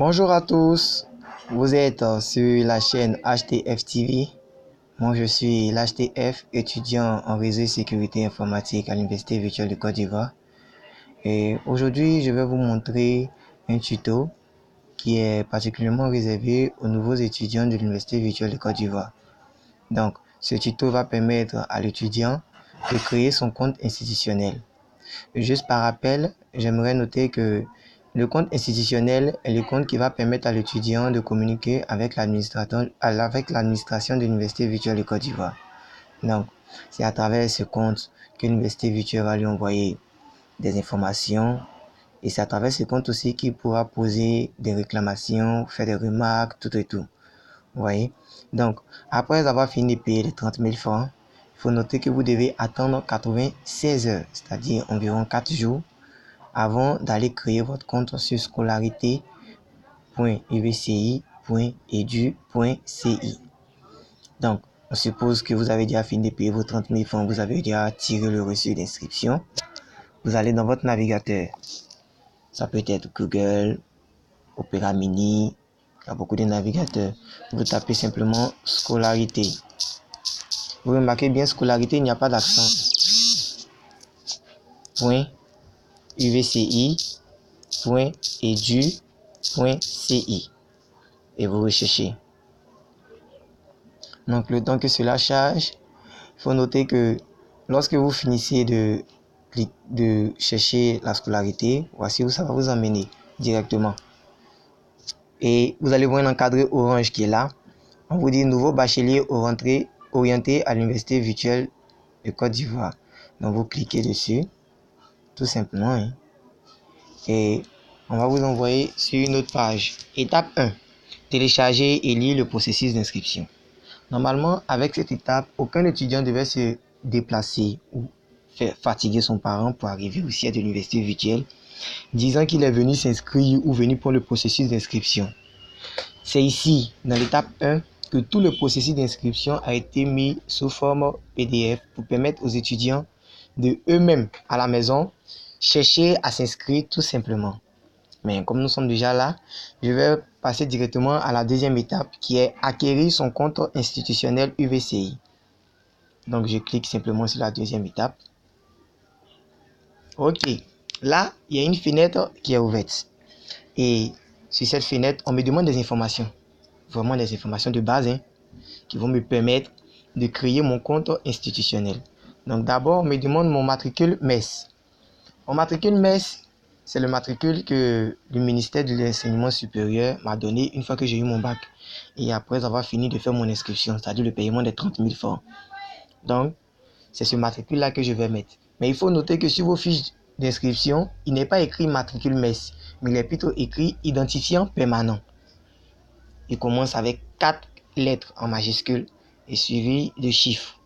Bonjour à tous, vous êtes sur la chaîne HTF TV. Moi je suis l'HTF, étudiant en réseau et sécurité informatique à l'Université virtuelle de Côte d'Ivoire. Et aujourd'hui je vais vous montrer un tuto qui est particulièrement réservé aux nouveaux étudiants de l'Université virtuelle de Côte d'Ivoire. Donc ce tuto va permettre à l'étudiant de créer son compte institutionnel. Juste par rappel, j'aimerais noter que le compte institutionnel est le compte qui va permettre à l'étudiant de communiquer avec l'administration de l'Université virtuelle de Côte d'Ivoire. Donc, c'est à travers ce compte que l'Université virtuelle va lui envoyer des informations et c'est à travers ce compte aussi qu'il pourra poser des réclamations, faire des remarques, tout et tout. Vous voyez? Donc, après avoir fini de payer les 30 000 francs, il faut noter que vous devez attendre 96 heures, c'est-à-dire environ 4 jours, avant d'aller créer votre compte sur scolarité.uvci.edu.ci. Donc, on suppose que vous avez déjà fini de payer vos 30 000 francs, vous avez déjà tiré le reçu d'inscription. Vous allez dans votre navigateur. Ça peut être Google, Opera Mini, il y a beaucoup de navigateurs. Vous tapez simplement scolarité. Vous remarquez bien, scolarité, il n'y a pas d'accent. .uvci.edu.ci et vous recherchez. Donc le temps que cela charge, il faut noter que lorsque vous finissez de chercher la scolarité, voici où ça va vous emmener directement. Et vous allez voir un encadré orange qui est là. On vous dit nouveau bachelier orienté à l'Université virtuelle de Côte d'Ivoire. Donc vous cliquez dessus, tout simplement. Et on va vous envoyer sur une autre page. Étape 1. Télécharger et lire le processus d'inscription. Normalement, avec cette étape, aucun étudiant devait se déplacer ou faire fatiguer son parent pour arriver au siège de l'université virtuelle, disant qu'il est venu s'inscrire ou venu pour le processus d'inscription. C'est ici, dans l'étape 1, que tout le processus d'inscription a été mis sous forme PDF pour permettre aux étudiants de eux-mêmes à la maison chercher à s'inscrire tout simplement. Mais comme nous sommes déjà là, je vais passer directement à la deuxième étape qui est acquérir son compte institutionnel UVCI. Donc je clique simplement sur la deuxième étape. Ok, là il y a une fenêtre qui est ouverte. Et sur cette fenêtre, on me demande des informations. Vraiment des informations de base qui vont me permettre de créer mon compte institutionnel. Donc d'abord, on me demande mon matricule MES. Mon matricule MES, c'est le matricule que le ministère de l'enseignement supérieur m'a donné une fois que j'ai eu mon bac. Et après avoir fini de faire mon inscription, c'est-à-dire le paiement des 30 000 francs. Donc, c'est ce matricule-là que je vais mettre. Mais il faut noter que sur vos fiches d'inscription, il n'est pas écrit matricule MES, mais il est plutôt écrit identifiant permanent. Il commence avec 4 lettres en majuscule et suivi de chiffres.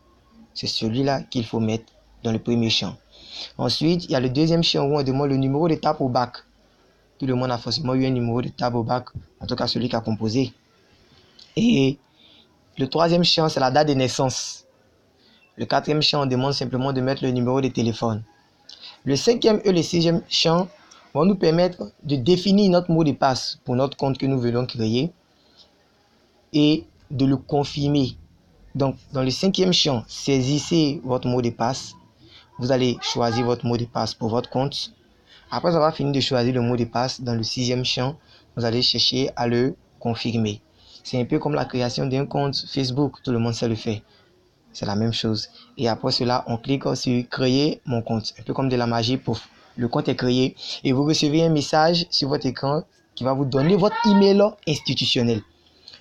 C'est celui-là qu'il faut mettre dans le premier champ. Ensuite, il y a le deuxième champ où on demande le numéro de table au bac. Tout le monde a forcément eu un numéro de table au bac, en tout cas celui qui a composé. Et le troisième champ, c'est la date de naissance. Le quatrième champ, on demande simplement de mettre le numéro de téléphone. Le cinquième et le sixième champ vont nous permettre de définir notre mot de passe pour notre compte que nous voulons créer et de le confirmer. Donc, dans le cinquième champ, saisissez votre mot de passe. Vous allez choisir votre mot de passe pour votre compte. Après avoir fini de choisir le mot de passe, dans le sixième champ, vous allez chercher à le confirmer. C'est un peu comme la création d'un compte Facebook, tout le monde sait le faire. C'est la même chose. Et après cela, on clique sur créer mon compte. Un peu comme de la magie, pouf. Le compte est créé et vous recevez un message sur votre écran qui va vous donner votre email institutionnel.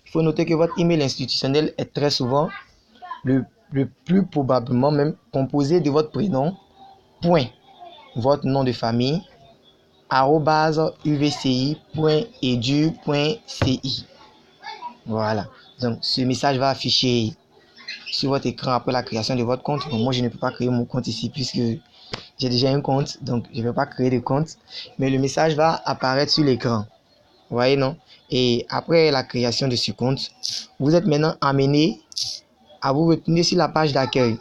Il faut noter que votre email institutionnel est très souvent le plus probablement même composé de votre prénom, point, votre nom de famille, @uvci.edu.ci. Voilà. Donc, ce message va afficher sur votre écran après la création de votre compte. Bon, moi, je ne peux pas créer mon compte ici puisque j'ai déjà un compte, donc je ne vais pas créer de compte. Mais le message va apparaître sur l'écran. Vous voyez, non? Et après la création de ce compte, vous êtes maintenant amené à vous retenir sur la page d'accueil.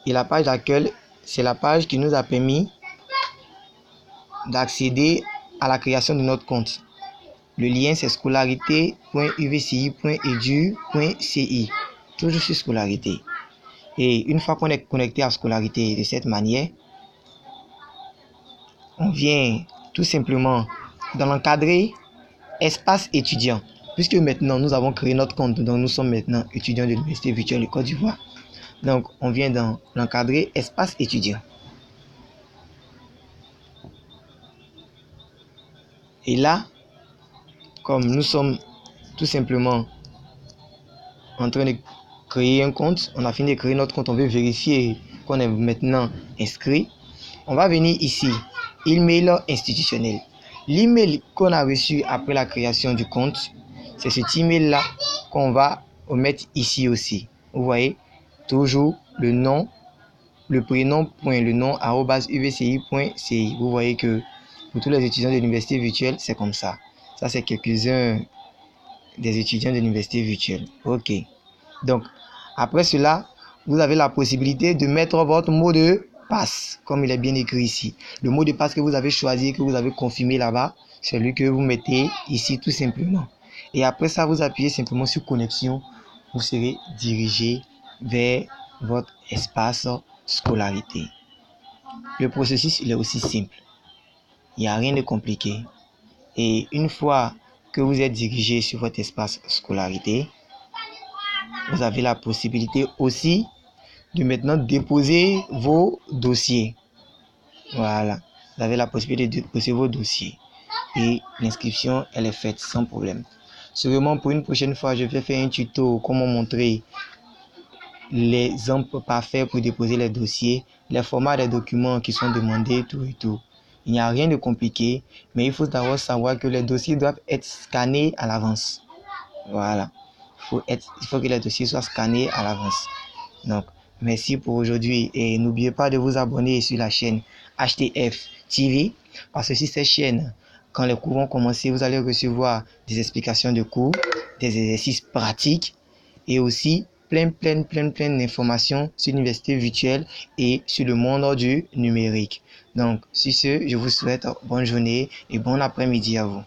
Et la page d'accueil, c'est la page qui nous a permis d'accéder à la création de notre compte. Le lien, c'est scolarité.uvci.edu.ci. Toujours sur Scolarité. Et une fois qu'on est connecté à Scolarité de cette manière, on vient tout simplement dans l'encadré espace étudiant. Puisque maintenant, nous avons créé notre compte, donc nous sommes maintenant étudiants de l'Université virtuelle de Côte d'Ivoire. Donc, on vient dans l'encadré espace étudiant. Et là, comme nous sommes tout simplement en train de créer un compte, on a fini de créer notre compte, on veut vérifier qu'on est maintenant inscrit. On va venir ici, email institutionnel. L'email qu'on a reçu après la création du compte, c'est cet email-là qu'on va mettre ici aussi. Vous voyez, toujours le nom, le prénom, point le nom, @uvci.ci. Vous voyez que pour tous les étudiants de l'université virtuelle, c'est comme ça. Ça, c'est quelques-uns des étudiants de l'université virtuelle. OK. Donc, après cela, vous avez la possibilité de mettre votre mot de passe, comme il est bien écrit ici. Le mot de passe que vous avez choisi, que vous avez confirmé là-bas, c'est celui que vous mettez ici tout simplement. Et après ça, vous appuyez simplement sur connexion. Vous serez dirigé vers votre espace scolarité. Le processus, il est aussi simple. Il n'y a rien de compliqué. Et une fois que vous êtes dirigé sur votre espace scolarité, vous avez la possibilité aussi de maintenant déposer vos dossiers. Voilà. Vous avez la possibilité de déposer vos dossiers. Et l'inscription, elle est faite sans problème. Sûrement, pour une prochaine fois, je vais faire un tuto comment montrer l'exemple parfait pour déposer les dossiers, les formats des documents qui sont demandés, tout et tout. Il n'y a rien de compliqué, mais il faut d'abord savoir que les dossiers doivent être scannés à l'avance. Voilà. Il faut que les dossiers soient scannés à l'avance. Donc, merci pour aujourd'hui et n'oubliez pas de vous abonner sur la chaîne HTF TV parce que sur cette chaîne, quand les cours vont commencer, vous allez recevoir des explications de cours, des exercices pratiques et aussi plein d'informations sur l'université virtuelle et sur le monde du numérique. Donc, sur ce, je vous souhaite bonne journée et bon après-midi à vous.